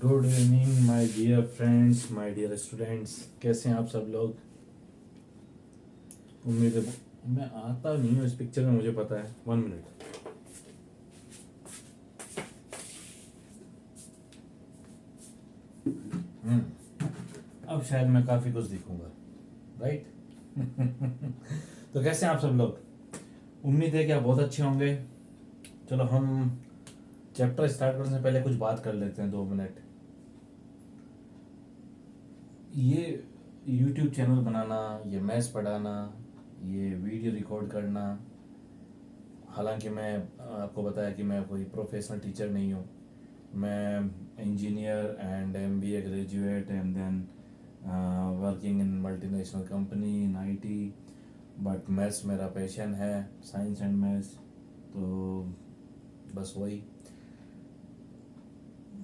Good evening my dear friends, my dear students. कैसे हैं आप सब लोग? उम्मीद है मैं आता नहीं हूँ इस पिक्चर में, मुझे पता है। 1 मिनट। अब शायद मैं काफ़ी कुछ दिखूंगा, राइट? तो कैसे हैं आप सब लोग? उम्मीद है कि आप बहुत अच्छे होंगे। चलो हम चैप्टर स्टार्ट करने से पहले कुछ बात कर लेते हैं, 2 मिनट। ये यूट्यूब चैनल बनाना, ये मैथ्स पढ़ाना, ये वीडियो रिकॉर्ड करना, हालांकि मैं आपको बताया कि मैं कोई प्रोफेशनल टीचर नहीं हूँ। मैं engineer and MBA graduate and then working in multinational company in IT. But maths मेरा पैशन है, साइंस एंड मैथ्स। तो बस वही,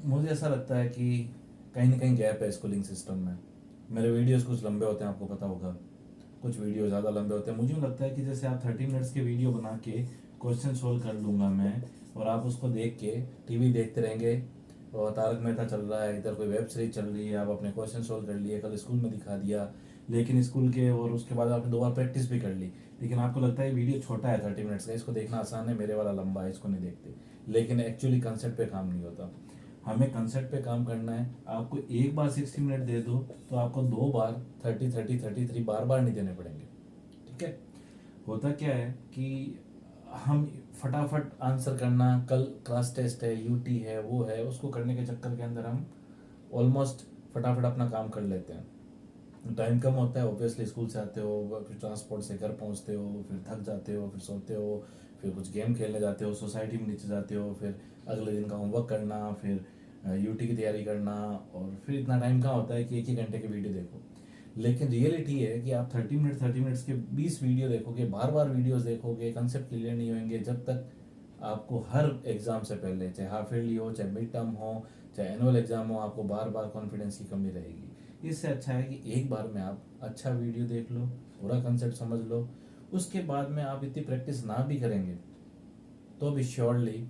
मुझे ऐसा लगता है कि कहीं ना कहीं गैप है स्कूलिंग सिस्टम में। मेरे वीडियोस कुछ लंबे होते हैं, आपको पता होगा। कुछ वीडियो ज़्यादा लंबे होते हैं। मुझे यूँ लगता है कि जैसे आप 30 मिनट्स की वीडियो बना के क्वेश्चन सोल्व कर लूँगा मैं, और आप उसको देख के टीवी देखते रहेंगे और तारक मेहता चल रहा है, इधर कोई वेब सीरीज चल रही है, आप अपने क्वेश्चन सोल्व कर लिए, कल स्कूल में दिखा दिया, लेकिन स्कूल के और उसके बाद आपने 2 बार प्रैक्टिस भी कर ली। लेकिन आपको लगता है वीडियो छोटा है 30 मिनट्स का, इसको देखना आसान है, मेरे वाला लंबा है, इसको नहीं देखते। लेकिन एक्चुअली कंसेप्ट पे काम नहीं होता। हमें कंसेप्ट पे काम करना है। आपको एक बार 60 मिनट दे दो तो आपको 2 बार 30, 30, 33 बार बार नहीं देने पड़ेंगे। ठीक है? होता क्या है कि हम फटाफट आंसर करना, कल क्लास टेस्ट है, यूटी है, वो है, उसको करने के चक्कर के अंदर हम ऑलमोस्ट फटाफट अपना काम कर लेते हैं। टाइम कम होता है, ऑब्वियसली स्कूल से आते हो, फिर ट्रांसपोर्ट से घर पहुंचते हो, फिर थक जाते हो, फिर सोते हो, फिर कुछ गेम खेलने जाते हो, सोसाइटी में नीचे जाते हो, फिर अगले दिन का होमवर्क करना, फिर यूटी की तैयारी करना, और फिर इतना टाइम कहाँ होता है कि 1 ही घंटे की वीडियो देखो। लेकिन रियलिटी है कि आप 30 मिनट्स के 20 वीडियो देखोगे, बार बार वीडियोस देखोगे, कंसेप्ट क्लियर नहीं होंगे जब तक आपको हर एग्जाम से पहले, चाहे हाफ ईयरली हो, चाहे मिड टर्म हो, चाहे एनुअल एग्जाम हो, आपको बार बार कॉन्फिडेंस की कमी रहेगी। इससे अच्छा है कि एक बार में आप अच्छा वीडियो देख लो, पूरा कंसेप्ट समझ लो। उसके बाद में आप इतनी प्रैक्टिस ना भी करेंगे तो भी श्योरली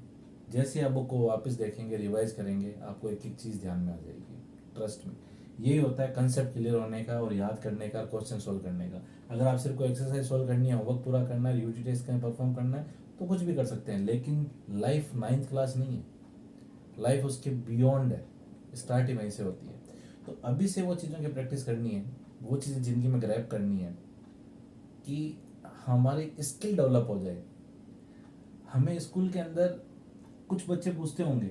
जैसे आप बुक को वापस देखेंगे, रिवाइज करेंगे, आपको एक एक चीज़ ध्यान में आ जाएगी। ट्रस्ट में, यही होता है कंसेप्ट क्लियर होने का और याद करने का, क्वेश्चन सोल्व करने का। अगर आप सिर्फ को एक्सरसाइज सोल्व करनी है, होमवर्क पूरा करना है, यूटी टेस्ट का परफॉर्म करना है, तो कुछ भी कर सकते हैं। लेकिन लाइफ 9th क्लास नहीं है, लाइफ उसके बियॉन्ड है, स्टार्ट ही वहीं से होती है। तो अभी से वो चीज़ों की प्रैक्टिस करनी है, वो चीज़ें ज़िंदगी में ग्रैब करनी है कि हमारी स्किल डेवलप हो जाए। हमें स्कूल के अंदर कुछ बच्चे पूछते होंगे,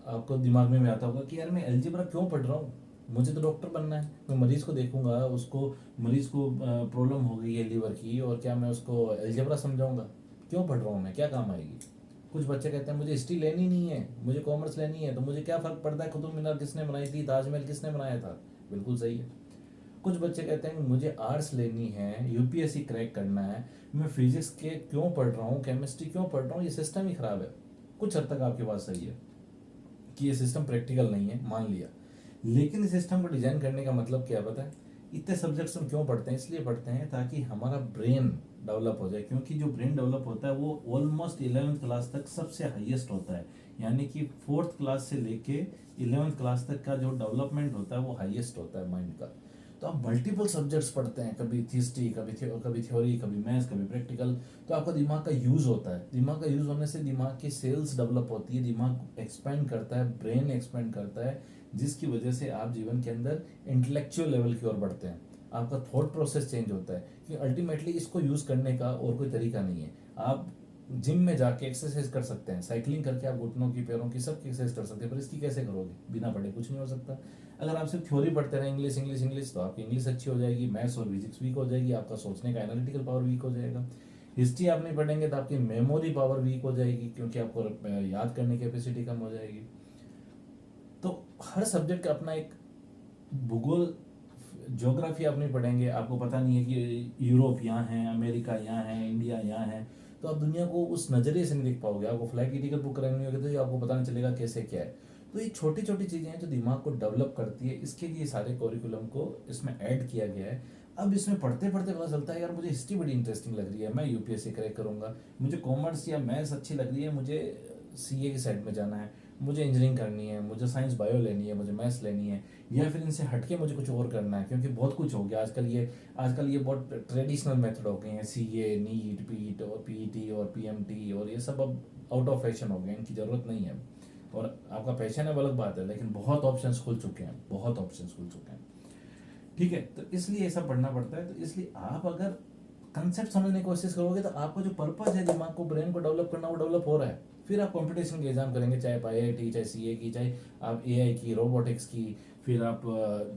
आपको दिमाग में आता होगा कि यार मैं अलजेब्रा क्यों पढ़ रहा हूँ, मुझे तो डॉक्टर बनना है। मैं मरीज को देखूंगा, उसको मरीज को प्रॉब्लम हो गई है लीवर की, और क्या मैं उसको अलजेब्रा समझाऊंगा? क्यों पढ़ रहा हूँ मैं, क्या काम आएगी? कुछ बच्चे कहते हैं मुझे हिस्ट्री लेनी नहीं है, मुझे कॉमर्स लेनी है, तो मुझे क्या फ़र्क पड़ता है कुतुब मीनार किसने बनाई थी, ताजमहल किसने बनाया था। बिल्कुल सही है। कुछ बच्चे कहते हैं मुझे आर्ट्स लेनी है, यूपीएससी क्रैक करना है, मैं फिजिक्स के क्यों पढ़ रहा हूँ, केमिस्ट्री क्यों पढ़ रहा हूँ, ये सिस्टम ही ख़राब है। कुछ हद तक आपकी बात सही है कि ये सिस्टम प्रैक्टिकल नहीं है, मान लिया। लेकिन इस सिस्टम को डिजाइन करने का मतलब क्या पता है? इतने सब्जेक्ट्स हम क्यों पढ़ते हैं? इसलिए पढ़ते हैं ताकि हमारा ब्रेन डेवलप हो जाए, क्योंकि जो ब्रेन डेवलप होता है वो ऑलमोस्ट 11th क्लास तक सबसे हाईएस्ट होता है। यानी कि 4th क्लास से लेके 11th क्लास तक का जो डेवलपमेंट होता है वो हाईएस्ट होता है माइंड का। तो आप मल्टीपल सब्जेक्ट्स पढ़ते हैं, कभी हिस्ट्री, कभी थ्योरी, कभी मैथ्स, कभी प्रैक्टिकल, तो आपका दिमाग का यूज़ होता है। दिमाग का यूज़ होने से दिमाग की सेल्स डेवलप होती है, दिमाग एक्सपेंड करता है, ब्रेन एक्सपेंड करता है, जिसकी वजह से आप जीवन के अंदर इंटेलेक्चुअल लेवल की ओर बढ़ते हैं। आपका थॉट प्रोसेस चेंज होता है, कि अल्टीमेटली इसको यूज़ करने का और कोई तरीका नहीं है। आप जिम में जाके एक्सरसाइज कर सकते हैं, साइकिलिंग करके आप घुटनों की, पैरों की, सब की एक्सरसाइज कर सकते हैं, पर इसकी कैसे करोगे? बिना पढ़े कुछ नहीं हो सकता। अगर आप सिर्फ थ्योरी पढ़ते रहे, इंग्लिश इंग्लिश इंग्लिश, तो आपकी इंग्लिश अच्छी हो जाएगी, मैथ्स और फिजिक्स वीक हो जाएगी, आपका सोचने का एनालिटिकल पावर वीक हो जाएगा। हिस्ट्री आप नहीं पढ़ेंगे तो आपकी मेमोरी पावर वीक हो जाएगी, क्योंकि आपको याद करने की कैपेसिटी कम हो जाएगी। तो हर सब्जेक्ट का अपना एक भूगोल, ज्योग्राफी आप नहीं पढ़ेंगे, आपको पता नहीं है कि यूरोप यहाँ है, अमेरिका यहाँ है, इंडिया यहाँ है, तो आप दुनिया को उस नज़रिए से नहीं देख पाओगे। आपको फ्लाइट की टिकट बुक करानी होगी तो ये आपको पता नहीं चलेगा कैसे क्या है। तो ये छोटी छोटी चीज़ें हैं जो दिमाग को डेवलप करती है, इसके लिए सारे करिकुलम को इसमें ऐड किया गया है। अब इसमें पढ़ते पढ़ते पता चलता है यार मुझे हिस्ट्री बड़ी इंटरेस्टिंग लग रही है, मैं यूपीएससी क्रैक करूंगा। मुझे कॉमर्स या मैथ्स अच्छी लग रही है, मुझे सीए की साइड में जाना है। मुझे इंजीनियरिंग करनी है, मुझे साइंस बायो लेनी है, मुझे मैथ्स लेनी है, या फिर इनसे हटके मुझे कुछ और करना है, क्योंकि बहुत कुछ हो गया आजकल ये बहुत ट्रेडिशनल मेथड हो गए हैं, सीए, नीट, पीट और पीईटी और पीएमटी, और ये सब अब आउट ऑफ फैशन हो गए, इनकी ज़रूरत नहीं है। और आपका पैशन है वो अलग बात है, लेकिन बहुत ऑप्शंस खुल चुके हैं, बहुत ऑप्शंस खुल चुके हैं। ठीक है, तो इसलिए ये सब पढ़ना पड़ता है। तो इसलिए आप अगर कंसेप्ट समझने की कोशिश करोगे तो आपका जो पर्पस है दिमाग को, ब्रेन को डेवलप करना, वो डेवलप हो रहा है। फिर आप कंपटीशन के एग्जाम करेंगे, चाहे आप आईआईटी, चाहे सीए की, चाहे आप एआई की, रोबोटिक्स की, फिर आप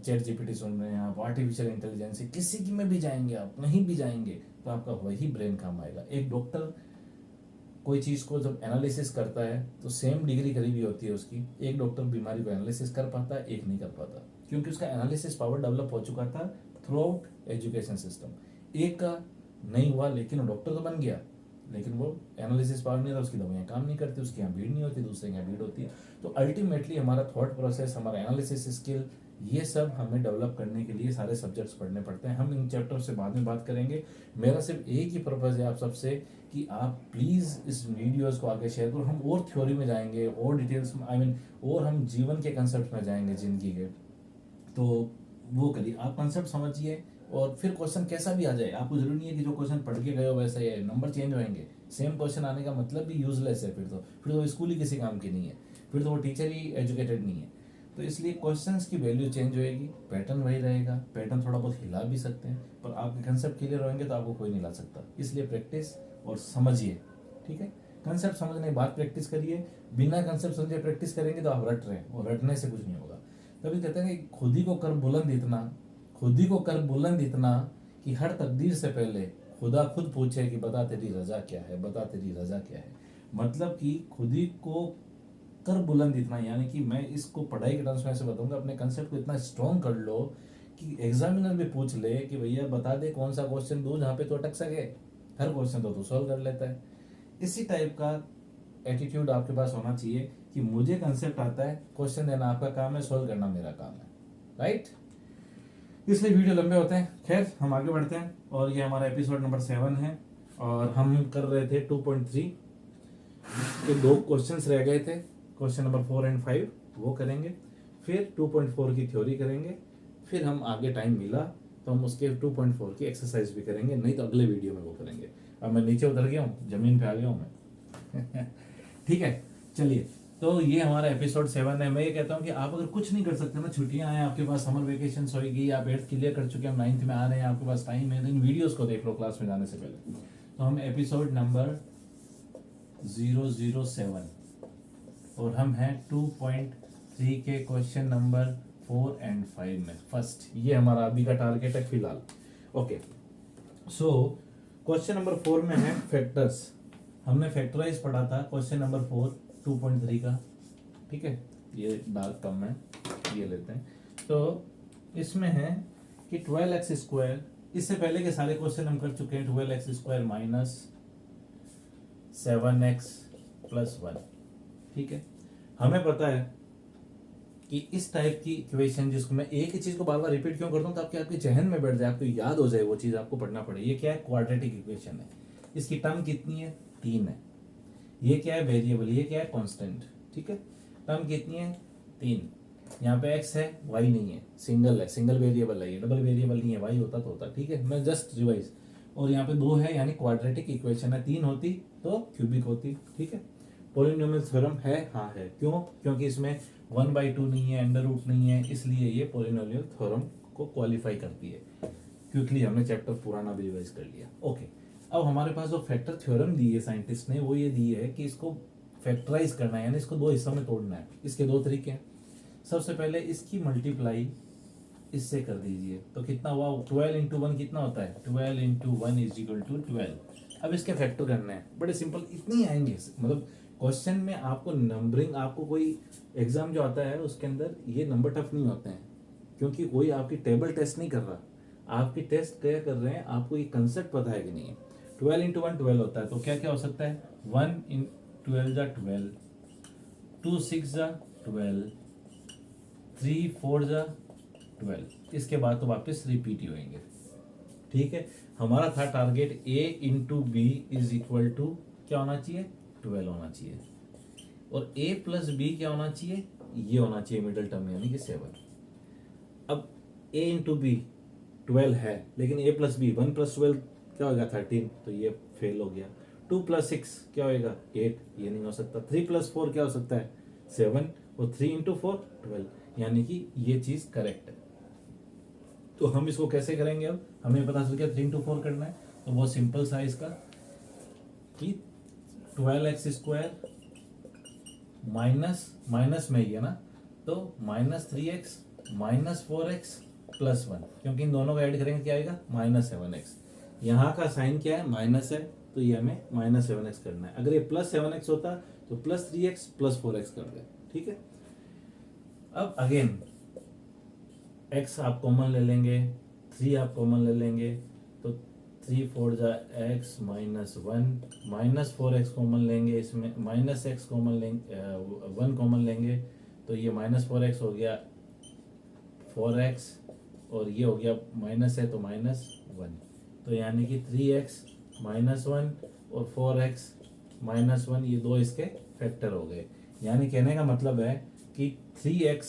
चैट जीपीटी सुन रहे हैं, आप आर्टिफिशियल इंटेलिजेंस, किसी की में भी जाएंगे, आप कहीं भी जाएंगे तो आपका वही ब्रेन काम आएगा। एक डॉक्टर कोई चीज़ को जब एनालिसिस करता है तो सेम डिग्री करीबी होती है उसकी। एक डॉक्टर बीमारी को एनालिसिस कर पाता है, एक नहीं कर पाता, क्योंकि उसका एनालिसिस पावर डेवलप हो चुका था थ्रू आउट एजुकेशन सिस्टम। एक का नहीं हुआ, लेकिन वो डॉक्टर तो बन गया, लेकिन वो एनालिसिस पावर नहीं था, उसकी दवाइयाँ काम नहीं करती, उसकी यहाँ भीड़ नहीं होती, दूसरे के यहाँ भीड़ होती है। तो अल्टीमेटली हमारा थॉट प्रोसेस, हमारा एनालिसिस स्किल, ये सब हमें डेवलप करने के लिए सारे सब्जेक्ट्स पढ़ने पड़ते हैं। हम इन चैप्टर से बाद में बात करेंगे। मेरा सिर्फ एक ही पर्पज़ है आप सबसे कि आप प्लीज़ इस वीडियोस को आगे शेयर करो। हम और थ्योरी में जाएंगे, और डिटेल्स में, और हम जीवन के कंसेप्ट में जाएंगे, जिंदगी के। तो वो करिए, आप कंसेप्ट समझिए, और फिर क्वेश्चन कैसा भी आ जाए, आपको जरूरी नहीं है कि जो क्वेश्चन पढ़ के गए हो वैसा ही है, नंबर चेंज होंगे, सेम क्वेश्चन आने का मतलब भी यूजलेस है। फिर तो स्कूल ही किसी काम की नहीं है, फिर तो वो टीचर ही एजुकेटेड नहीं है। तो इसलिए क्वेश्चंस की वैल्यू चेंज होएगी, पैटर्न वही रहेगा। पैटर्न थोड़ा बहुत हिला भी सकते हैं, पर आपके कंसेप्ट क्लियर होंगे तो आपको कोई नहीं ला सकता। इसलिए प्रैक्टिस और समझिए, ठीक है। कंसेप्ट समझने के बाद प्रैक्टिस करिए। बिना कंसेप्ट समझे प्रैक्टिस करेंगे तो आप रट रहे हैं, और रटने से कुछ नहीं होगा। तभी कहते हैं कि खुद ही को कर बुलंद इतना, खुद ही को कर बुलंद इतना कि हर तकदीर से पहले खुदा खुद पूछे कि बता तेरी रजा क्या है, बता तेरी रजा क्या है। मतलब कि खुद ही को कर बुलंद इतना, यानी कि मैं इसको पढ़ाई के टर्म्स में ऐसे बताऊंगा, अपने कंसेप्ट को इतना स्ट्रॉन्ग कर लो कि एग्जामिनर भी पूछ ले कि भैया बता दे कौन सा क्वेश्चन दूं जहाँ पे तो अटक सके, हर क्वेश्चन तो तू सॉल्व कर लेता है। इसी टाइप का एटीट्यूड आपके पास होना चाहिए कि मुझे कंसेप्ट आता है, क्वेश्चन देना आपका काम है, सॉल्व करना मेरा काम है, राइट। इसलिए वीडियो लंबे होते हैं। खैर, हम आगे बढ़ते हैं, और ये हमारा एपिसोड नंबर 7 है, और हम कर रहे थे 2.3 के 2 क्वेश्चंस रह गए थे। क्वेश्चन नंबर 4 एंड 5 वो करेंगे, फिर 2.4 की थ्योरी करेंगे, फिर हम आगे टाइम मिला तो हम उसके 2.4 की एक्सरसाइज भी करेंगे, नहीं तो अगले वीडियो में वो करेंगे। अब मैं नीचे उतर गया हूँ, जमीन पे आ गया हूँ मैं। ठीक है, चलिए। तो ये हमारा एपिसोड 7 है। मैं ये कहता हूँ कि आप अगर कुछ नहीं कर सकते ना, छुट्टियां हैं आपके पास, समर वेकेशन होगी, आप 8th क्लियर कर चुके हैं, 9th में आ रहे हैं, आपके पास टाइम है, इन वीडियोस को देख लो क्लास में जाने से पहले। तो हम एपिसोड नंबर 007, और हम हैं 2.3 के क्वेश्चन नंबर 4 एंड 5 में फर्स्ट। ये हमारा अभी का टारगेट है फिलहाल। ओके, सो क्वेश्चन नंबर 4 में है फैक्टर्स। हमने फैक्टराइज पढ़ा था क्वेश्चन नंबर 4 2.3 का, ठीक है। ये डार्क कम है, ये लेते हैं। तो इसमें है कि 12x², इससे पहले के सारे क्वेश्चन हम कर चुके हैं। 12x² माइनस 7x + 1, ठीक है। हमें पता है कि इस टाइप की इक्वेशन, जिसको मैं एक ही चीज को बार बार रिपीट क्यों करता हूँ, ताकि आपके जहन में बैठ जाए, आपको याद हो जाए वो चीज, आपको पढ़ना पड़े। ये क्या है? क्वाड्रेटिक इक्वेशन है। इसकी टर्म कितनी है? 3 है। ये क्या है? वेरिएबल। ये क्या है? कांस्टेंट, ठीक है। टर्म कितनी है? 3। यहाँ पे x है, y नहीं है, सिंगल है, सिंगल वेरिएबल है, ये डबल वेरिएबल नहीं है, y होता तो होता, ठीक है। मैं जस्ट रिवाइज। और यहाँ पे 2 है, यानी क्वाड्रेटिक इक्वेशन है। 3 होती तो क्यूबिक होती, ठीक है। पॉलिनोमियल थ्योरम है, हाँ है। क्यों? क्योंकि इसमें 1/2 नहीं है, अंडर रूट नहीं है, इसलिए ये पॉलिनोमियल थ्योरम को क्वालिफाई करती है। क्विकली हमने चैप्टर पुराना भी रिवाइज कर लिया। ओके, अब हमारे पास जो फैक्टर थ्योरम दी है साइंटिस्ट ने, वो ये दी है कि इसको फैक्टराइज करना है, यानी इसको 2 हिस्सों में तोड़ना है। इसके 2 तरीके हैं। सबसे पहले इसकी मल्टीप्लाई इससे कर दीजिए, तो कितना हुआ? 12 × 1 कितना होता है? 12 × 1 = 12। अब इसके फैक्टर करने हैं, बड़े सिंपल, इतने ही आएंगे। मतलब क्वेश्चन में आपको नंबरिंग, आपको कोई एग्जाम जो आता है उसके अंदर ये नंबर टफ नहीं होते हैं, क्योंकि कोई आपकी टेबल टेस्ट नहीं कर रहा। आपकी टेस्ट क्या कर रहे हैं, आपको ये कंसेप्ट पता है कि नहीं है। 12 × 1 12 होता है, तो क्या क्या हो सकता है? 1 × 12 = 12, 2 × 6 = 12, 3 × 4 = 12। इसके बाद तो वापस रिपीट ही होंगे, ठीक है। हमारा था टारगेट a × b = क्या होना चाहिए? 12 होना चाहिए। और a प्लस बी क्या होना चाहिए, ये होना चाहिए मिडिल टर्म यानी कि 7। अब a इंटू बी 12 है, लेकिन a प्लस बी 1 प्लस 12 क्या होगा 13, तो ये फेल हो गया। 2 प्लस 6 क्या होएगा 8, ये नहीं हो सकता। 3 प्लस 4 क्या हो सकता है 7, और 3 इंटू 4 12, यानी कि ये चीज करेक्ट है। तो हम इसको कैसे करेंगे, अब हमें पता चल गया 3 इंटू 4 करना है, तो बहुत सिंपल सा है इसका कि 12x स्क्वायर माइनस माइनस में ही है ना, तो -3x -4x प्लस 1, क्योंकि इन दोनों का ऐड करेंगे क्या आएगा -7x। यहाँ का साइन क्या है माइनस है, तो ये हमें -7x करना है। अगर ये +7x होता तो +3x +4x कर दे, ठीक है। अब अगेन x आप कॉमन ले लेंगे, 3 आप कॉमन ले लेंगे, तो 3 4 जा x -1 -4x कॉमन लेंगे, इसमें -x कॉमन लेंगे, 1 कॉमन लेंगे, तो ये -4x हो गया 4x, और ये हो गया माइनस है तो -1, तो यानी कि 3x -1 और 4x -1, ये दो इसके फैक्टर हो गए। यानी कहने का मतलब है कि 3x,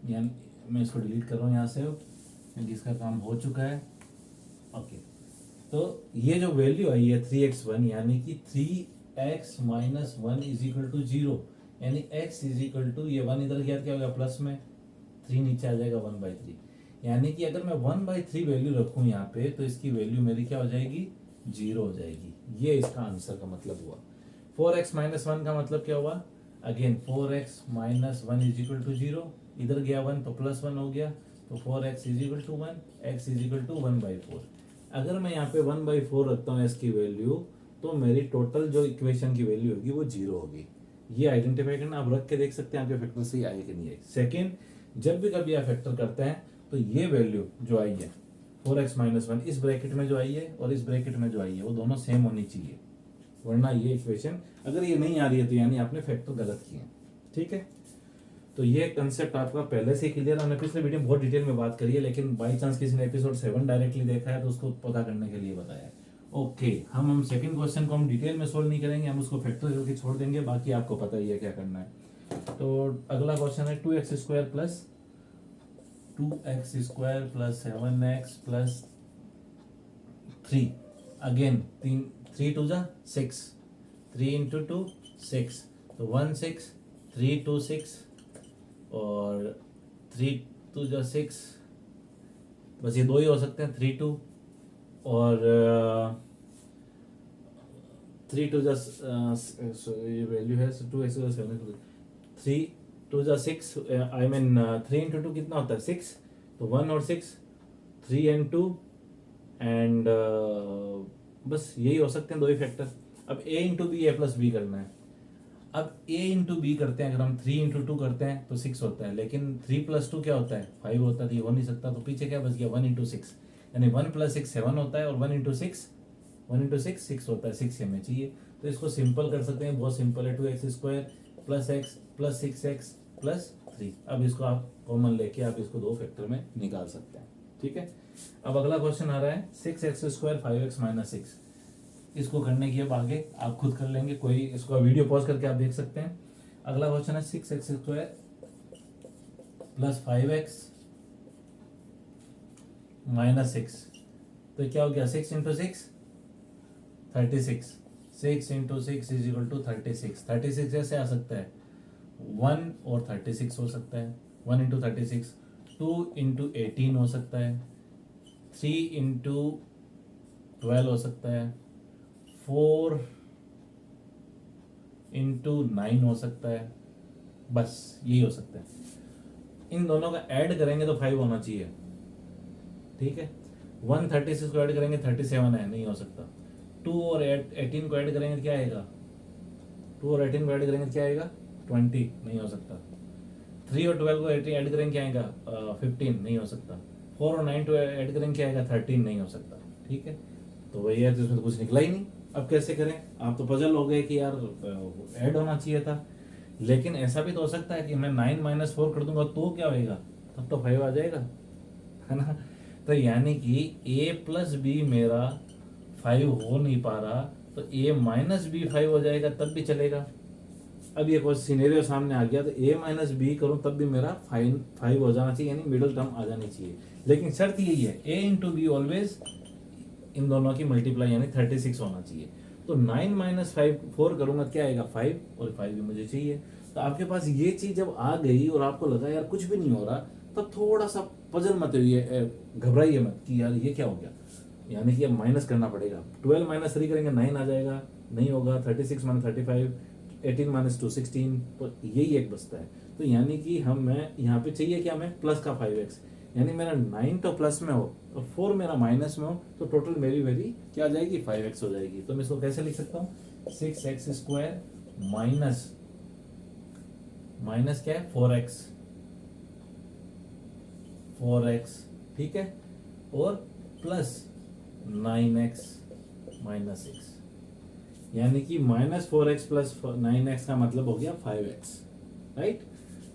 यानी मैं इसको डिलीट कर रहा हूँ यहाँ से क्योंकि इसका काम हो चुका है। ओके, तो ये जो वैल्यू आई है 3x1, यानी कि 3x -1 इज इक्वल टू 0, यानी x इज इक्वल टू, ये 1 इधर गया क्या होगा प्लस में, 3 नीचे आ जाएगा 1/3, यानी कि अगर मैं 1/3 वैल्यू रखूँ यहाँ पे, तो इसकी वैल्यू मेरी क्या हो जाएगी 0 हो जाएगी। ये इसका आंसर का मतलब हुआ। 4x -1 का मतलब क्या हुआ, again 4x -1 is equal to 0, इधर गया 1 तो +1 हो गया, तो 4x is equal to 1, x is equal to 1/4। अगर मैं यहाँ पे 1/4 रखता हूँ s की वैल्यू, तो मेरी टोटल जो इक्वेशन की वैल्यू होगी वो 0 होगी। ये आइडेंटिफाई करना, आप रख के देख सकते हैं आपके फैक्टर सही आए कि नहीं आए। सेकेंड, जब भी कभी आप फैक्टर करते हैं तो ये वैल्यू जो आई है 4x -1, इस ब्रैकेट में जो आई है और इस ब्रैकेट में जो आई है वो दोनों सेम होनी चाहिए, वरना ये इक्वेशन अगर ये नहीं आ रही है तो यानी आपने फैक्टर गलत किए हैं, ठीक है। तो ये कंसेप्ट आपका पहले से क्लियर है, हमने पिछले वीडियो में बहुत डिटेल में बात करी है, लेकिन बाई चांस किसी ने एपिसोड 7 डायरेक्टली देखा है तो उसको पता करने के लिए बताया है। ओके, हम सेकंड क्वेश्चन को हम डिटेल में सोल्व नहीं करेंगे, हम उसको फैक्टर करके छोड़ देंगे, बाकी आपको पता ही है क्या करना है। तो अगला क्वेश्चन है 2x square plus 7x plus 3, again 3 2 जा 6, 3 इंटू 2 6, तो 1 6, 3 2 6 और 3 2 जा 6, बस ये दो ही हो सकते हैं 3 2, और 3 2 जा ये वैल्यू है 2x 7, 3 2 जा 6, आई मीन 3 इंटू 2 कितना होता है 6, तो 1 और 6, 3 and 2 एंड बस यही हो सकते हैं दो ही फैक्टर। अब a into B A plus B करना है। अब a इंटू बी करते हैं, अगर हम 3 इंटू 2 करते हैं तो 6 होता है, लेकिन 3 + 2 क्या होता है 5 होता है, तो ये हो नहीं सकता, तो पीछे क्या बच गया 1 इंटू 6, यानी 1 + 6 7 होता है, और 1 इंटू 6 6 होता है, 6 हमें चाहिए। तो इसको सिंपल कर सकते हैं, बहुत सिंपल है, 2x square plus x plus 6x plus 3। अब इसको आप कॉमन लेके आप इसको दो फैक्टर में निकाल सकते हैं, ठीक है। अब अगला क्वेश्चन आ रहा है 6x स्क्वायर 5x - 6। इसको करने की अब आगे आप खुद कर लेंगे, कोई इसको वीडियो पॉज करके आप देख सकते हैं। अगला क्वेश्चन है 6x स्क्वायर प्लस 5x - 6, तो क्या हो गया 6 into 6 36, 6 into 6 is equal to 36। 36 कैसे आ सकता है 1 और 36 हो सकता है, 1 इंटू 36, 2 इंटू 18 हो सकता है, 3 इंटू 12 हो सकता है, 4 इंटू 9 हो सकता है, बस यही हो सकता है। इन दोनों का ऐड करेंगे तो 5 होना चाहिए, ठीक है। 136 को ऐड करेंगे 37 है, नहीं हो सकता। 2 और 18 को ऐड करेंगे क्या आएगा, 2 और 18 को ऐड करेंगे क्या आएगा 20, नहीं हो सकता। 3 और 12 को ऐड करेंगे क्या आएगा 15, नहीं हो सकता। 4 और 9 को ऐड करेंगे क्या आएगा 13, नहीं हो सकता, ठीक है। तो वही है, तो इसमें तो कुछ निकला ही नहीं। अब कैसे करें, आप तो पजल हो गए कि यार ऐड होना चाहिए था, लेकिन ऐसा भी तो हो सकता है कि मैं 9 - 4 कर दूंगा तो क्या होएगा, तब तो 5 आ जाएगा, है ना। तो यानी कि a प्लस बी मेरा 5 हो नहीं पा रहा, तो a माइनस बी 5 हो जाएगा तब भी चलेगा। अब ये सिनेरियो सामने आ गया तो a माइनस बी करूँ तब भी मेरा 5 हो जाना चाहिए, यानी मिडिल टर्म आ जानी चाहिए। लेकिन शर्त यही है a into be always in दोनों की मल्टीप्लाई यानी 36 होना चाहिए। तो 9 माइनस 5 4 करूंगा क्या आएगा 5, और 5 भी मुझे चाहिए। तो आपके पास ये चीज जब आ गई और आपको लगा यार कुछ भी नहीं हो रहा, तब थोड़ा सा पजल मत होइए, घबराइए मत कि यार ये क्या हो गया, यानी कि अब माइनस करना पड़ेगा। 12 माइनस 3 करेंगे 9 आ जाएगा, नहीं होगा। 36 माइनस 35, 18 माइनस 2 16, तो यही एक बचता है। तो यानी कि मैं यहाँ पे चाहिए क्या, हमें प्लस का 5x, यानी मेरा 9 तो प्लस में हो और 4 मेरा माइनस में हो, तो टोटल मेरी वैल्यू क्या आ जाएगी 5x हो जाएगी। तो मैं इसको कैसे लिख सकता हूँ 6x स्क्वायर माइनस माइनस क्या है 4x, ठीक है, और प्लस 9x माइनस 6, यानी कि माइनस 4x प्लस 9x का मतलब हो गया 5x, राइट।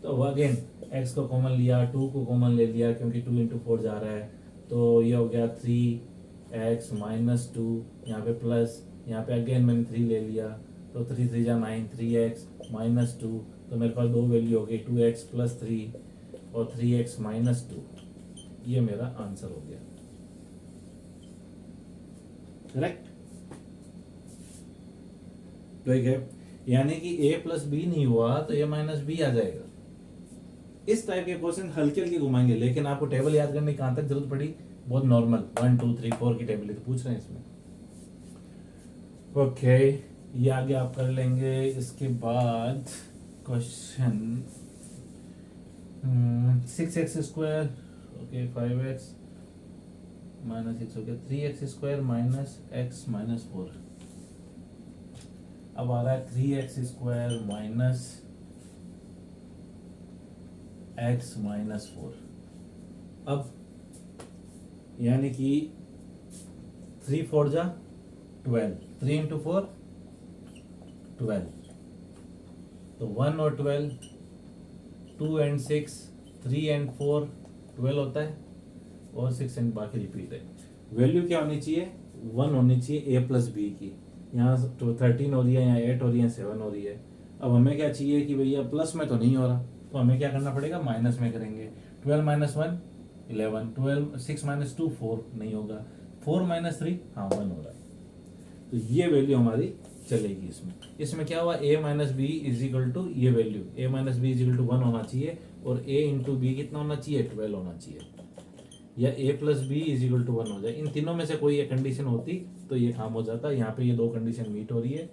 तो अगेन x को कॉमन लिया, 2 को कॉमन ले लिया क्योंकि 2 इंटू 4 जा रहा है, तो ये हो गया 3x माइनस 2, यहाँ पे प्लस, यहाँ पे अगेन मैंने 3 ले लिया, तो 3 3 जा 9, 3x माइनस 2, तो मेरे पास दो वैल्यू हो गई 2x प्लस 3 और 3x माइनस 2, ये मेरा आंसर हो गया, करेक्ट। ठीक है, यानी कि a प्लस बी नहीं हुआ तो a माइनस बी आ जाएगा। इस टाइप के क्वेश्चन हल्के हल्के घुमाएंगे, लेकिन आपको टेबल याद करने की कहां तक जरूरत पड़ी, बहुत नॉर्मल 1 2 3 4 की टेबल तो पूछ रहे हैं इसमें। ओके, ये आगे आप कर लेंगे। इसके बाद question 6x square, okay 5x minus 6 हो गया, 3x square minus x minus 4। अब आ रहा है 3x square minus x minus 4। अब यानी कि 3 4 जा 12, 3 इंटू 4 12, तो 1 और 12, 2 एंड 6, 3 एंड 4 12 होता है, और 6 एंड बाकी रिपीट है। वैल्यू क्या होनी चाहिए 1 होनी चाहिए a प्लस बी की, यहाँ 13 हो रही है, यहाँ 8 हो रही है, 7 हो रही है। अब हमें क्या चाहिए कि भैया प्लस में तो नहीं हो रहा, तो हमें क्या करना पड़ेगा माइनस में करेंगे। 12 माइनस 1 11, 12 6 माइनस 2 4 नहीं होगा, 4 माइनस 3 हाँ 1 हो रहा है। तो ये वैल्यू हमारी चलेगी इसमें क्या हुआ a minus B is equal to ये value a minus B is equal to 1 होना चाहिए, और a इंटू बी कितना होना चाहिए 12 होना चाहिए, या a plus B is equal to 1 हो जाए। इन तीनों में से कोई एक कंडीशन होती तो ये काम हो जाता। यहाँ पे ये दो कंडीशन मीट हो रही है,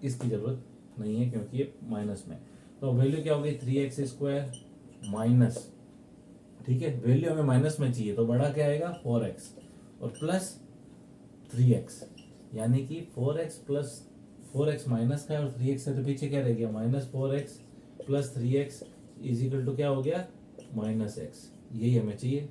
इसकी जरूरत नहीं है क्योंकि ये माइनस में। तो वैल्यू क्या होगी 3x स्क्वायर माइनस, ठीक है, वैल्यू हमें माइनस में चाहिए तो बड़ा क्या आएगा 4x और प्लस 3x, यानी कि 4x प्लस 4x माइनस का है और 3x से तो पीछे क्या रह गया minus 4x plus 3x is equal to क्या हो गया माइनस x, यही हमें चाहिए।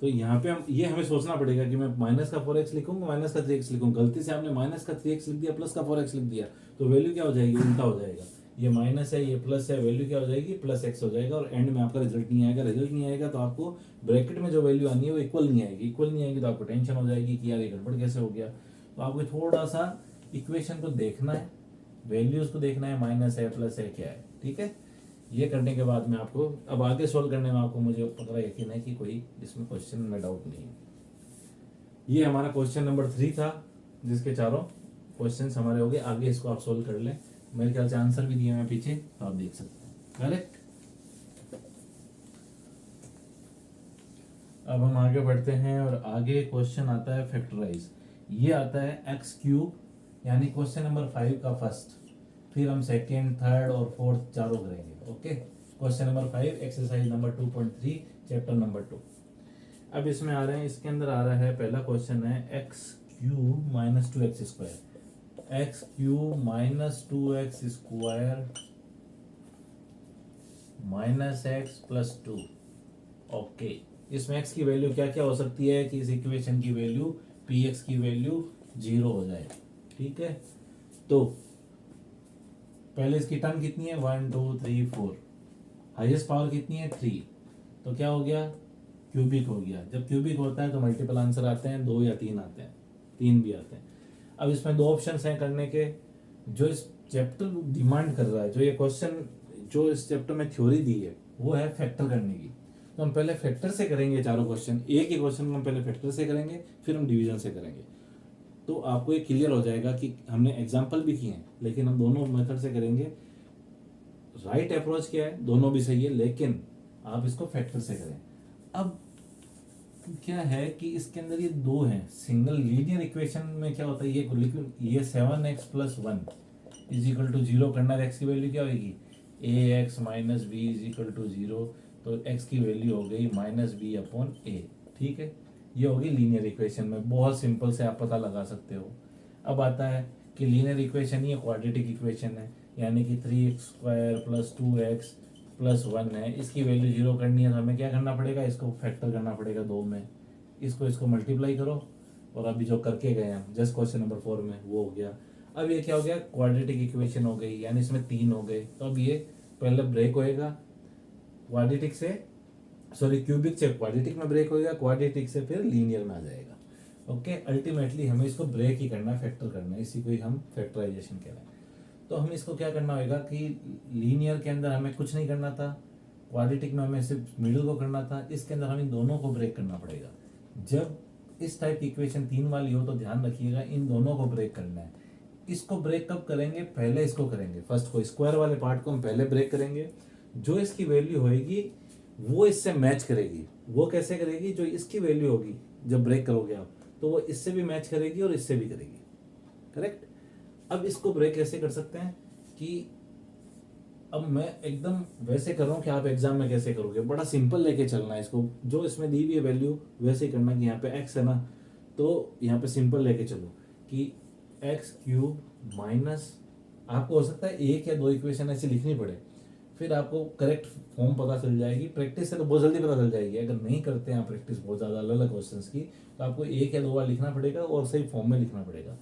तो यहाँ पे हमें सोचना पड़ेगा कि मैं माइनस का 4x लिखूंगा माइनस का 3x लिखूंगा। गलती से आपने माइनस का 3x लिख दिया प्लस का 4x लिख दिया तो वैल्यू क्या हो जाएगी उल्टा हो जाएगा, ये माइनस है ये प्लस है, वैल्यू क्या हो जाएगी प्लस x हो जाएगा, और एंड में आपका रिजल्ट नहीं आएगा। रिजल्ट नहीं आएगा तो आपको ब्रैकेट में जो वैल्यू आनी है वो इक्वल नहीं आएगी, इक्वल नहीं आएगी तो आपको टेंशन हो जाएगी कि यार ये गड़बड़ कैसे हो गया। तो आपको थोड़ा सा इक्वेशन को देखना है, वैल्यूज को देखना है, माइनस है प्लस है क्या है, ठीक है। ये करने के बाद में आपको अब आगे सोल्व करने में आपको मुझे पक्का यकीन है कि कोई इसमें क्वेश्चन में डाउट नहीं है। ये हमारा क्वेश्चन नंबर 3 था, जिसके चारों क्वेश्चंस हमारे हो गए। आगे इसको आप सोल्व कर लें, मेरे ख्याल से आंसर भी दिए मैं पीछे तो आप देख सकते हैं, करेक्ट। अब हम आगे बढ़ते हैं और आगे क्वेश्चन आता है फैक्टराइज। ये आता है एक्स क्यूब, यानी क्वेश्चन नंबर 5 का फर्स्ट, फिर हम सेकेंड थर्ड और फोर्थ चारों करेंगे। Okay, question number 5 exercise number 2.3 chapter number 2। अब इसमें आ रहे हैं, इसके अंदर आ रहा है पहला क्वेश्चन है x cube minus 2x square, x cube minus 2x square minus x plus 2। Okay, इसमें x की वैल्यू क्या क्या हो सकती है कि इस इक्वेशन की वैल्यू px की वैल्यू 0 हो जाए, ठीक है। तो पहले इसकी टर्म कितनी है 1 2 3 4, हाईएस्ट पावर कितनी है 3, तो क्या हो गया क्यूबिक हो गया। जब क्यूबिक होता है तो मल्टीपल आंसर आते हैं, 2 या 3 आते हैं, 3 भी आते हैं। अब इसमें दो ऑप्शन हैं करने के, जो इस चैप्टर डिमांड कर रहा है, जो ये क्वेश्चन जो इस चैप्टर में थ्योरी दी है वो है फैक्टर करने की। तो हम पहले फैक्टर से करेंगे चारों क्वेश्चन, एक ही क्वेश्चन को हम पहले फैक्टर से करेंगे, फिर हम डिवीजन से करेंगे। तो आपको ये क्लियर हो जाएगा कि हमने एग्जाम्पल भी किए हैं, लेकिन हम दोनों मेथड से करेंगे। राइट अप्रोच क्या है, दोनों भी सही है, लेकिन आप इसको फैक्टर से करें। अब क्या है कि इसके अंदर ये दो हैं, सिंगल लीनियर इक्वेशन में क्या होता है, ये 7x + 1 = 0 करना है। x की वैल्यू क्या होगी, ax - b = 0। तो x की वैल्यू हो गई -b/a। ठीक है, ये होगी लीनियर इक्वेशन में, बहुत सिंपल से आप पता लगा सकते हो। अब आता है कि लीनियर इक्वेशन ये क्वाड्रेटिक इक्वेशन है, यानी कि 3x² + 2x + 1 है। इसकी वैल्यू 0 करनी है तो हमें क्या करना पड़ेगा, इसको फैक्टर करना पड़ेगा 2 में, इसको मल्टीप्लाई करो। और अभी जो करके गए हैं जस्ट क्वेश्चन नंबर 4 में वो हो गया। अब ये क्या हो गया, क्वाड्रेटिक इक्वेशन हो गई, यानी इसमें 3 हो गए। तो अब ये पहले ब्रेक होएगा क्वाड्रेटिक से, सॉरी क्यूबिक से क्वाड्रेटिक में ब्रेक होएगा, क्वाड्रेटिक से फिर लीनियर में आ जाएगा। ओके, अल्टीमेटली हमें इसको ब्रेक ही करना है, फैक्टर करना है, इसी को ही हम फैक्टराइजेशन कह रहे हैं। तो हम इसको क्या करना होगा कि लीनियर के अंदर हमें कुछ नहीं करना था, क्वाड्रेटिक में हमें सिर्फ मिडिल को करना था, इसके अंदर हमें दोनों को ब्रेक करना पड़ेगा। जब इस टाइप की इक्वेशन 3 वाली हो तो ध्यान रखिएगा इन दोनों को ब्रेक करना है। इसको ब्रेक कब करेंगे, पहले इसको करेंगे, फर्स्ट को स्क्वायर वाले पार्ट को हम पहले ब्रेक करेंगे। जो इसकी वैल्यू होएगी वो इससे मैच करेगी। वो कैसे करेगी, जो इसकी वैल्यू होगी जब ब्रेक करोगे आप, तो वो इससे भी मैच करेगी और इससे भी करेगी। करेक्ट। अब इसको ब्रेक कैसे कर सकते हैं कि अब मैं एकदम वैसे कर रहा हूँ कि आप एग्जाम में कैसे करोगे, बड़ा सिंपल लेके चलना है इसको। जो इसमें दी हुई है वैल्यू वैसे ही करना कि यहाँ पे x है ना, तो यहाँ पे सिंपल लेके चलो कि x³ माइनस, आपको हो सकता है एक या दो इक्वेशन ऐसी लिखनी पड़े, फिर आपको करेक्ट फॉर्म पता चल जाएगी। प्रैक्टिस से तो बहुत जल्दी पता चल जाएगी। अगर नहीं करते हैं आप प्रैक्टिस बहुत ज़्यादा अलग अलग क्वेश्चन की, तो आपको एक या दो बार लिखना पड़ेगा और सही फॉर्म में लिखना पड़ेगा।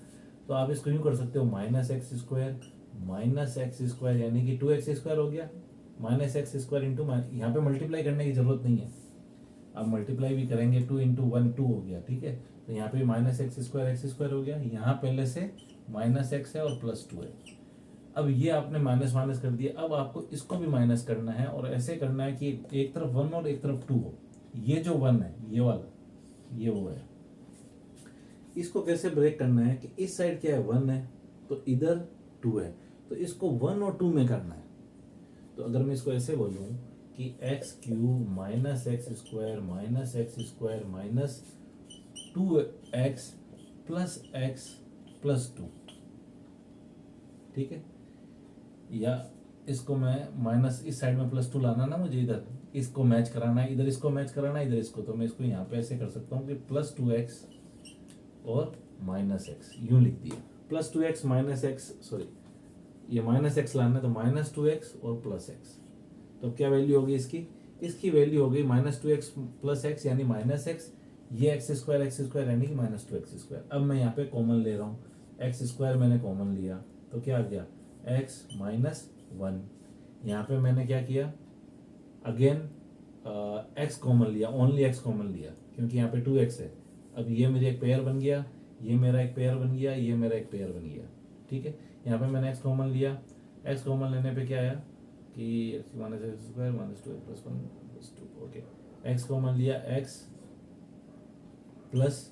तो आप इसको यूँ कर सकते हो, -x² यानी कि 2x² हो गया, -x² इंटू, यहाँ पे मल्टीप्लाई करने की जरूरत नहीं है, आप मल्टीप्लाई भी करेंगे 2 × 1 2 हो गया। ठीक है, तो यहाँ पे -x² हो गया, यहाँ पहले से -x है और +2 है। अब ये आपने माइनस माइनस कर दिया, अब आपको इसको भी माइनस करना है और ऐसे करना है कि एक तरफ 1 और एक तरफ 2 हो। ये जो 1 है ये वाला, ये वो है। इसको कैसे ब्रेक करना है कि इस साइड क्या है, 1 है तो इधर 2 है, तो इसको 1 और 2 में करना है। तो अगर मैं इसको ऐसे बोलूं कि x³ - x² - 2x + x + 2, ठीक है। या इसको मैं माइनस, इस साइड में +2 लाना ना मुझे, इधर इसको मैच कराना है, इधर इसको मैच कराना है, इधर इसको, तो मैं इसको यहाँ पे ऐसे कर सकता हूँ कि +2x और -x यूं लिख दिया। +2x -x, सॉरी ये -x लाना है तो -2x और +x। तो क्या वैल्यू होगी इसकी, इसकी वैल्यू हो गई -2x + x यानी -x, ये x² यानी कि -2x²। अब मैं यहाँ पे कॉमन ले रहा हूँ, x² मैंने कॉमन लिया तो क्या आ गया, x - 1। यहाँ पे मैंने क्या किया, अगेन x कॉमन लिया, ओनली x कॉमन लिया क्योंकि यहाँ पे 2x है। अब ये मेरी एक पेयर बन गया, ये मेरा एक पेयर बन गया, ये मेरा एक पेयर बन गया। ठीक है, यहाँ पे मैंने x कॉमन लिया, x कॉमन लेने पे क्या आया कि x - x² - 2x + 1 + 2। Okay, x common लिया, x प्लस,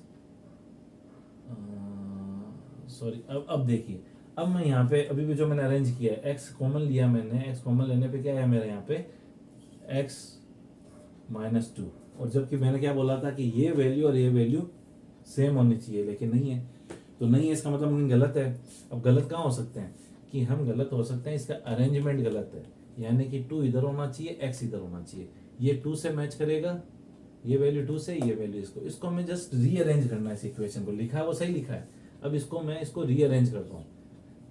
सॉरी अब देखिए, अब मैं यहाँ पे अभी भी जो मैंने अरेंज किया है, x कॉमन लिया मैंने, x कॉमन लेने पे क्या है मेरा यहाँ पे x - 2, और जबकि मैंने क्या बोला था कि ये वैल्यू और ये वैल्यू सेम होनी चाहिए, लेकिन नहीं है। तो नहीं है इसका मतलब गलत है। अब गलत कहाँ हो सकते हैं कि हम गलत हो सकते हैं, इसका अरेंजमेंट गलत है, यानी कि 2 इधर होना चाहिए, x इधर होना चाहिए। ये 2 से मैच करेगा, ये वैल्यू 2 से, ये वैल्यू इसको हमें जस्ट रीअरेंज करना है। इस इक्वेशन को लिखा है वो सही लिखा है, अब इसको मैं इसको रीअरेंज कर रहा हूँ,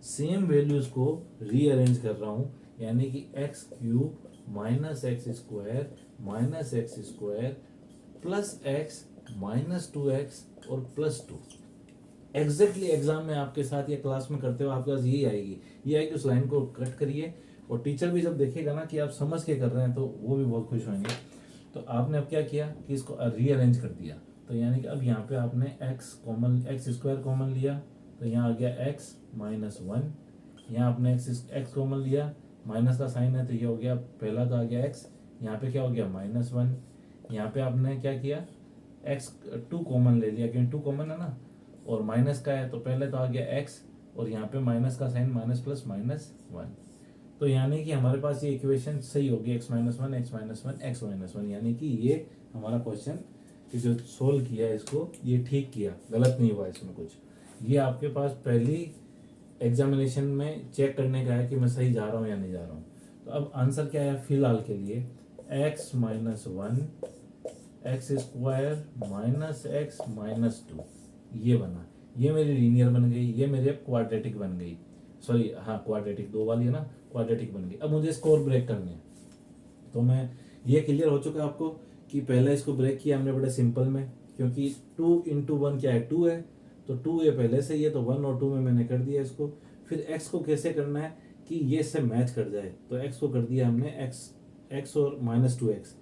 सेम वैल्यूज को रीअरेंज कर रहा हूँ, यानी कि x³ - x² + x -2x और +2। एग्जैक्टली एग्जाम में आपके साथ या क्लास में करते हो आपके पास यही आएगी, ये आएगी। उस लाइन को कट करिए और टीचर भी जब देखेगा ना कि आप समझ के कर रहे हैं तो वो भी बहुत खुश होंगे। तो आपने अब क्या किया कि इसको रीअरेंज कर दिया, तो यानी कि अब यहाँ पे आपने x² कॉमन लिया, तो यहाँ आ गया x - 1 यहाँ आपने एक्स कॉमन लिया, माइनस का साइन है तो ये हो गया, पहला तो आ गया एक्स, यहाँ पे क्या हो गया -1, यहाँ पे आपने क्या किया एक्स 2 कॉमन ले लिया क्योंकि 2 कॉमन है ना, और माइनस का है तो पहले तो आ गया एक्स, और यहाँ पे माइनस का साइन माइनस प्लस -1, तो यानी कि हमारे पास ये इक्वेशन सही होगी x-1 x-1 x-1, यानी कि ये हमारा क्वेश्चन जो सोल्व किया है इसको ये ठीक किया, गलत नहीं हुआ इसमें कुछ। ये आपके पास पहली एग्जामिनेशन में चेक करने का है कि मैं सही जा रहा हूँ या नहीं जा रहा हूँ। तो अब आंसर क्या है फिलहाल के लिए, x-1 x² - ये बना, ये मेरी लीनियर बन गई, ये मेरी अब क्वाड्रेटिक बन गई, सॉरी हाँ क्वाड्रेटिक 2 वाली है ना, क्वाड्रेटिक बन गई। अब मुझे इसको और ब्रेक करने हैं, तो मैं ये क्लियर हो चुका है आपको कि पहले इसको ब्रेक किया हमने बड़े सिंपल में, क्योंकि 2 × 1 क्या है 2 है, तो 2 ये पहले से ही है तो 1 और 2 में मैंने कर दिया इसको। फिर x को कैसे करना है कि ये इससे मैच कर जाए, तो x को कर दिया हमने x और -2x,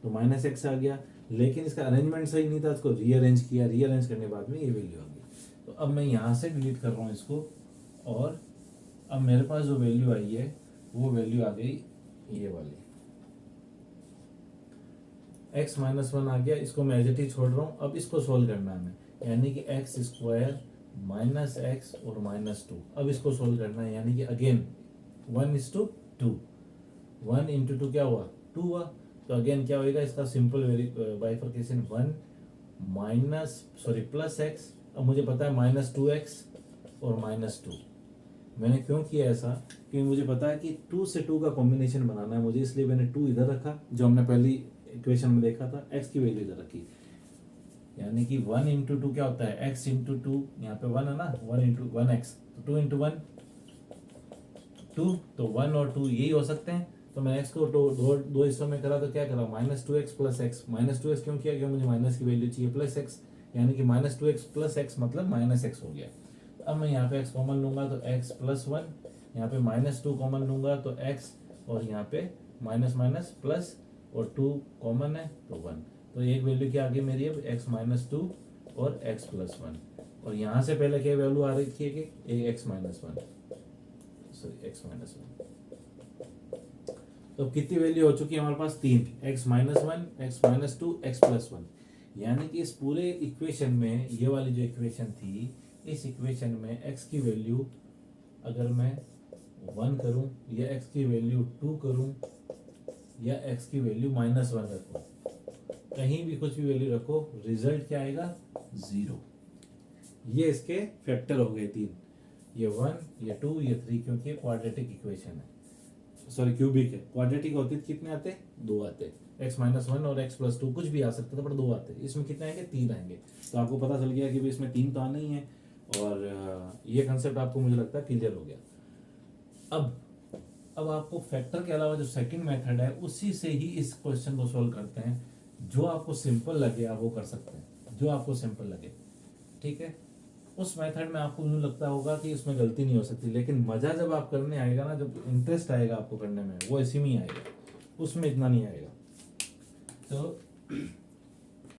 तो -x आ गया, लेकिन इसका अरेंजमेंट सही नहीं था, इसको रीअरेंज किया, रीअरेंज करने के बाद में ये वैल्यू आ गई। तो अब मैं यहाँ से डिलीट कर रहा हूँ इसको, और अब मेरे पास जो वैल्यू आई है वो वैल्यू आ गई ये वाली, x-1 आ गया, इसको मैं एज इट इज छोड़ रहा हूँ। अब इसको सोल्व करना है हमें, यानी कि x² -x और -2, अब इसको सोल्व करना है, यानी कि अगेन 1:2, 1 × 2 क्या हुआ 2 हुआ, तो अगेन क्या होएगा इसका सिंपल बाइफर्केशन 1 +x, अब मुझे पता है -2x और -2, मैंने क्यों किया ऐसा, क्योंकि मुझे पता है कि 2 से 2 का कॉम्बिनेशन बनाना है मुझे, इसलिए मैंने 2 इधर रखा जो हमने पहली इक्वेशन में देखा था, x की वैल्यू इधर रखी, यानी कि 1 × 2 क्या होता है x × 2, यहाँ पे 1 है ना, 1 × 1x, तो 2 × 1 2, तो 1 और 2 यही हो सकते हैं। तो मैं x को दो हिस्सों में करा, तो क्या करा -2x + x, -2x क्यों किया, क्योंकि मुझे माइनस की वैल्यू चाहिए प्लस x, यानी कि -2x + x मतलब -x हो गया। अब मैं यहाँ पे x कॉमन लूंगा तो x + 1, यहाँ पे -2 कॉमन लूंगा तो x, और यहाँ पे माइनस प्लस और 2 कॉमन है तो 1, तो एक वैल्यू क्या आ गई मेरी अब x - 2 और x + 1, और यहाँ से पहले क्या वैल्यू आ रही थी कि x - 1, सॉरी x - 1, तो कितनी वैल्यू हो चुकी है हमारे पास 3, x - 1 x - 2 x + 1, यानी कि इस पूरे इक्वेशन में ये वाली जो इक्वेशन थी, इस इक्वेशन में x की वैल्यू अगर मैं 1 करूं या x की वैल्यू 2 करूं या x की वैल्यू -1 रखो, कहीं भी कुछ भी वैल्यू रखो, रिजल्ट क्या आएगा 0। ये इसके फैक्टर हो गए 3, ये 1 ये 2 ये 3, क्योंकि क्वाड्रेटिक इक्वेशन है, सॉरी क्यूबिक है, क्वाड्रेटिक होती है कितने आते 2 आते, x - 1 और x + 2 कुछ भी आ सकता था पर 2 आते, इसमें कितने आएंगे 3 आएंगे। तो आपको पता चल गया कि भाई इसमें 3 तो आना ही है, और ये कंसेप्ट आपको मुझे लगता है क्लियर हो गया। अब आपको फैक्टर के अलावा जो सेकंड मेथड है उसी से ही इस क्वेश्चन को सोल्व करते हैं, जो आपको सिंपल लगे आप वो कर सकते हैं, जो आपको सिंपल लगे, ठीक है। उस मेथड में आपको मुझे लगता होगा कि इसमें गलती नहीं हो सकती, लेकिन मजा जब आप करने आएगा ना, जब इंटरेस्ट आएगा आपको करने में, वो इसी में ही आएगा, उसमें इतना नहीं आएगा। तो